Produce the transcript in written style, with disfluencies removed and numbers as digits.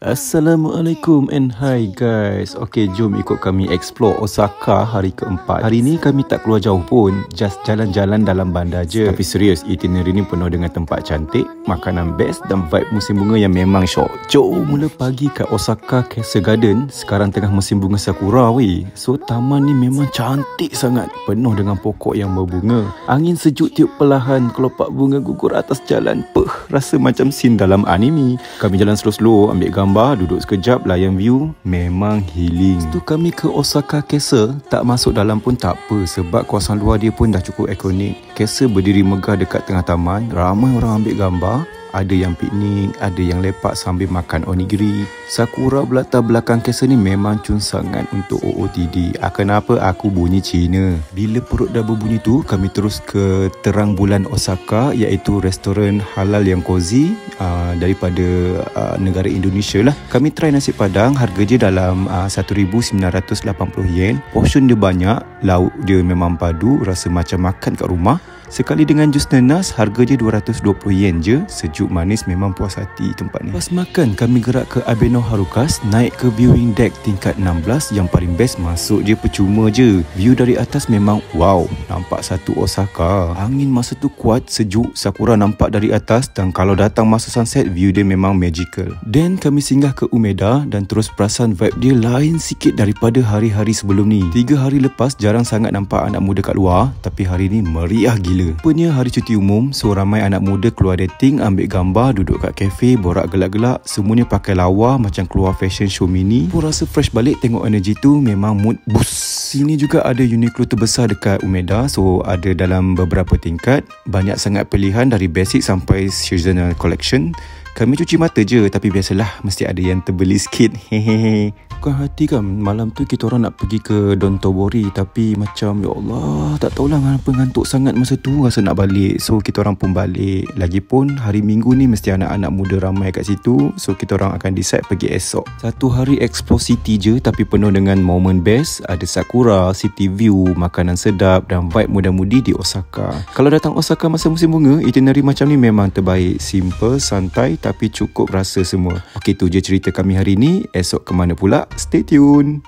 Assalamualaikum and hi guys. Okay, jom ikut kami explore Osaka hari keempat. Hari ni kami tak keluar jauh pun, just jalan-jalan dalam bandar je. Tapi serius, itinerary ni penuh dengan tempat cantik, makanan best dan vibe musim bunga yang memang syok. Jom mula pagi kat Osaka Castle Garden. Sekarang tengah musim bunga sakura weh. So taman ni memang cantik sangat, penuh dengan pokok yang berbunga. Angin sejuk tiup perlahan, kelopak bunga gugur atas jalan. Rasa macam scene dalam anime. Kami jalan slow-slow, ambil gambar, duduk sekejap, layan view. Memang healing. Lepas tu kami ke Osaka Castle. Tak masuk dalam pun tak apa, sebab kawasan luar dia pun dah cukup ikonik. Castle berdiri megah dekat tengah taman. Ramai orang ambil gambar. Ada yang piknik, ada yang lepak sambil makan onigiri. Sakura berlatar belakang castle ni memang cun sangat untuk OOTD. Kenapa aku bunyi Cina? Bila perut dah berbunyi tu, kami terus ke Terang Bulan Osaka, iaitu restoran halal yang cozy daripada negara Indonesia lah. Kami try nasi padang, harga dia dalam 1,980 yen. Portion dia banyak, lauk dia memang padu, rasa macam makan kat rumah. Sekali dengan jus nanas, harga dia 220 yen je. Sejuk manis, memang puas hati tempat ni. Pas makan, kami gerak ke Abeno Harukas, naik ke viewing deck tingkat 16. Yang paling best, masuk je percuma je. View dari atas memang wow, nampak satu Osaka. Angin masa tu kuat, sejuk, sakura nampak dari atas. Dan kalau datang masa sunset, view dia memang magical. Then kami singgah ke Umeda dan terus perasan vibe dia lain sikit daripada hari-hari sebelum ni. 3 hari lepas jarang sangat nampak anak muda kat luar, tapi hari ni meriah gila. Rupanya hari cuti umum, so ramai anak muda keluar dating, ambil gambar, duduk kat kafe, borak gelak-gelak. Semuanya pakai lawa macam keluar fashion show mini. Pun rasa fresh balik tengok energy tu, memang mood boost. Sini juga ada Uniqlo terbesar dekat Umeda, so ada dalam beberapa tingkat. Banyak sangat pilihan dari basic sampai seasonal collection. Kami cuci mata je, tapi biasalah mesti ada yang terbeli sikit. Hehehe. Bukan hati kan, malam tu kita orang nak pergi ke Don Tobori, tapi macam ya Allah, tak tahulah kenapa ngantuk sangat masa tu, rasa nak balik. So kita orang pun balik. Lagipun hari Minggu ni mesti anak-anak muda ramai kat situ, so kita orang akan decide pergi esok. Satu hari explore city je, tapi penuh dengan moment best. Ada sakura, city view, makanan sedap dan vibe muda-mudi di Osaka. Kalau datang Osaka masa musim bunga, itinerary macam ni memang terbaik. Simple, santai, tapi cukup rasa semua. Okey, tu je cerita kami hari ni. Esok ke mana pula? Stay tune.